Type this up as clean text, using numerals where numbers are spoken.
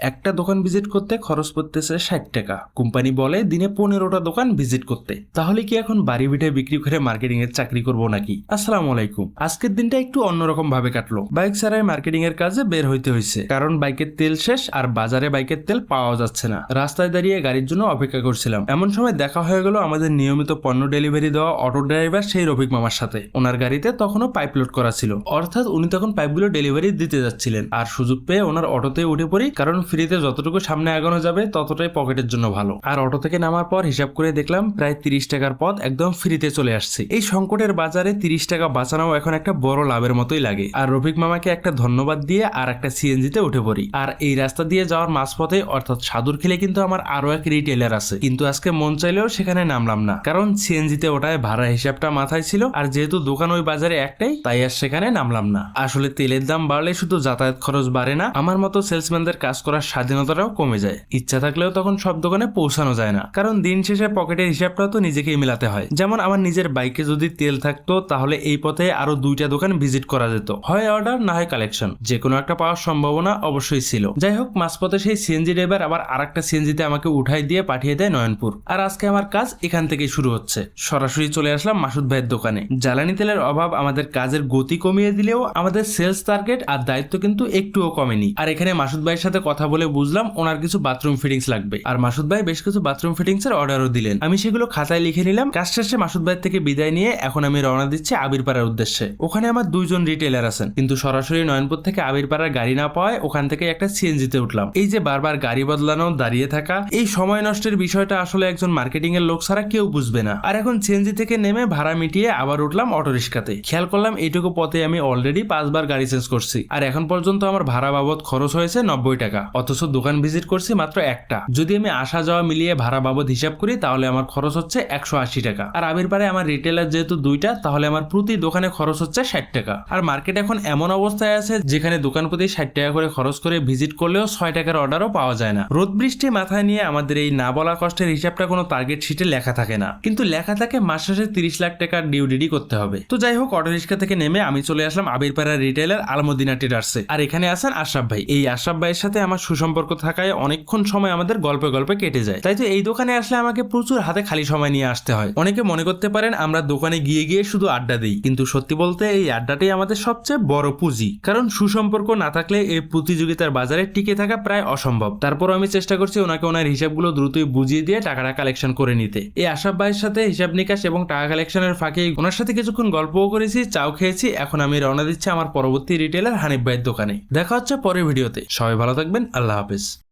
একটা দোকান ভিজিট করতে খরচ পড়তেছে 60 টাকা। কোম্পানি বলে দিনে 15টা দোকান ভিজিট করতে। তাহলে কি এখন বাড়ি ভিটে বিক্রি করে মার্কেটিং এর চাকরি করব নাকি? আসসালামু আলাইকুম। আজকের দিনটা একটু অন্যরকম ভাবে কাটলো। বাইক ছাড়াই মার্কেটিং এর কাজে বের হইতে হয়েছে, কারণ বাইকের তেল শেষ আর বাজারে বাইকের তেল পাওয়া যাচ্ছে না। রাস্তায় দাঁড়িয়ে গাড়ির জন্য অপেক্ষা করছিলাম, এমন সময় দেখা হয়ে গেল আমাদের নিয়মিত পণ্য ডেলিভারি দেওয়া অটো ড্রাইভার সেই রফিক মামার সাথে। ওনার গাড়িতে তখনও পাইপ লোড করা ছিল, অর্থাৎ উনি তখন পাইপগুলো ডেলিভারি দিতে যাচ্ছিলেন। আর সুযোগ পেয়ে ওনার অটোতে উঠে পড়ি, কারণ ফ্রিতে যতটুকু সামনে আগানো যাবে ততটাই পকেটের জন্য ভালো। আর অটো থেকে নামার পর হিসাব করে দেখলাম প্রায় 30 টাকার পথ একদম ফ্রিতে চলে আসছে। এই সংকটের বাজারে 30 টাকা বাঁচানো এখন একটা বড় লাভের মতোই লাগে। আর রফিক মামাকে একটা ধন্যবাদ দিয়ে আর একটা সিএনজিতে উঠে পড়ি। আর এই রাস্তা দিয়ে যাওয়ার মাঝপথে অর্থাৎ সাদুরখিলে কিন্তু আমার আরো এক রিটেলার আছে, কিন্তু আজকে মন চাইলেও সেখানে নামলাম না, কারণ সিএনজিতে ওটায় ভাড়া হিসাবটা মাথায় ছিল। আর যেহেতু দোকান ওই বাজারে একটাই, তাই আর সেখানে নামলাম না। আসলে তেলের দাম বাড়লে শুধু যাতায়াত খরচ বাড়ে না, আমার মতো সেলসম্যানদের কাজ করার স্বাধীনতাটাও কমে যায়। ইচ্ছা থাকলেও তখন সব দোকানে পৌঁছানো যায় না, কারণ দিন শেষে পকেটের হিসাবটাও তো নিজেকেই মেলাতে হয়। যেমন আমার নিজের বাইকে যদি তেল থাকতো, তাহলে এই পথে আরো 2টা দোকান ভিজিট করা যেত, হয় অর্ডার না হয় কালেকশন, যে কোনো একটা পাওয়ার সম্ভাবনা অবশ্যই ছিল। যাই হোক, মাঝপথে সেই সিএনজি ড্রাইভার আবার আরেকটা সিএনজিতে আমাকে উঠাই দিয়ে পাঠিয়ে দেয় নয়নপুর। আর আজকে আমার কাজ এখান থেকেই শুরু হচ্ছে। সরাসরি চলে আসলাম মাসুদ ভাইয়ের দোকানে। জ্বালানি তেলের অভাব আমাদের কাজের গতি কমিয়ে দিলেও আমাদের সেলস টার্গেট আর দায়িত্ব কিন্তু একটুও কমেনি। আর এখানে মাসুদ ভাইয়ের সাথে কথা বলে বুঝলাম ওনার কিছু বাথরুম ফিটিংস লাগবে, আর মাসুদ ভাই বেশ কিছু বাথরুম ফিটিংস এর অর্ডারও দিলেন। আমি সেগুলো খাতায় লিখে নিলাম। কাজ শেষে মাসুদ ভাই থেকে বিদায় নিয়ে এখন আমি রওনা দিচ্ছি আবিরপাড়ার উদ্দেশ্যে। ওখানে আমার 2জন রিটেলার আছেন, কিন্তু সরাসরি নয়নপুর থেকে আবিরপাড়ার গাড়ি না পাওয়ায় ওখান থেকে একটা সিএনজিতে উঠলাম। এই যে বারবার গাড়ি বদলানো, দাঁড়িয়ে থাকা, এই সময় নষ্টের বিষয়টা আসলে একজন মার্কেটিং এর লোক ছাড়া কেউ বুঝবে না। আর এখন সিএনজি থেকে নেমে ভাড়া মিটিয়ে আবার উঠলাম অটো রিক্সাতে। খেয়াল করলাম এইটুকু পথে আমি অলরেডি 5 বার গাড়ি চেঞ্জ করছি, আর এখন পর্যন্ত আমার ভাড়া বাবদ খরচ হয়েছে 90 টাকা, অথচ দোকান ভিজিট করছি মাত্র একটা। যদি আমি আসা যাওয়া মিলিয়ে ভাড়া বাবদ হিসাব করি, তাহলে আমার খরচ হচ্ছে 180 টাকা। আর আবিরপাড়ে আমার রিটেলার যেহেতু 2টা, তাহলে আমার প্রতি দোকানে খরচ হচ্ছে 60 টাকা। আর মার্কেট এখন এমন অবস্থায় আছে যেখানে দোকান প্রতি 60 টাকা করে খরচ করে ভিজিট করলেও 6 টাকার অর্ডারও পাওয়া যায় না। রোদ বৃষ্টি মাথায় নিয়ে আমাদের এই না বলা কষ্টের হিসাবটা কোনো টার্গেট শিটে লেখা থাকে না, কিন্তু লেখা থাকে মাস শেষে 30 লাখ টাকার ডিউডিডি করতে হবে। তো যাই হোক, অটো রিক্সা থেকে নেমে আমি চলে আসলাম আবিরপাড়ার রিটেলার আলমদিনা ট্রেডার্সে। আর এখানে আছেন আশরাফ ভাই। এই আশরাফ ভাইয়ের সাথে আমার সুসম্পর্ক থাকায় অনেকক্ষণ সময় আমাদের গল্পে গল্পে কেটে যায়। তাই তো এই দোকানে আসলে আমাকে প্রচুর হাতে খালি সময় নিয়ে আসতে হয়। অনেকে মনে করতে পারেন আমরা দোকানে গিয়ে গিয়ে শুধু আড্ডা দিই, কিন্তু সত্যি বলতে এই আড্ডাটাই আমাদের সবচেয়ে বড় পুঁজি, কারণ সুসম্পর্ক না থাকলে এই প্রতিযোগিতার বাজারে টিকে থাকা প্রায় অসম্ভব। তারপর আমি চেষ্টা করছি ওনাকে ওনার হিসাবগুলো দ্রুতই বুঝিয়ে দিয়ে টাকাটা কালেকশন করে নিতে। এই আশরাফ ভাইয়ের সাথে হিসাব নিকাশ এবং টাকা কালেকশনের ফাঁকে ওনার সাথে কিছুক্ষণ গল্পও করেছি, চাও খেয়েছি। এখন আমি রওনা দিচ্ছি আমার পরবর্তী রিটেলার হানিফ ভাইয়ের দোকানে। দেখা হচ্ছে পরের ভিডিওতে। সবাই ভালো থাকবেন। আল্লাহ হাফেজ।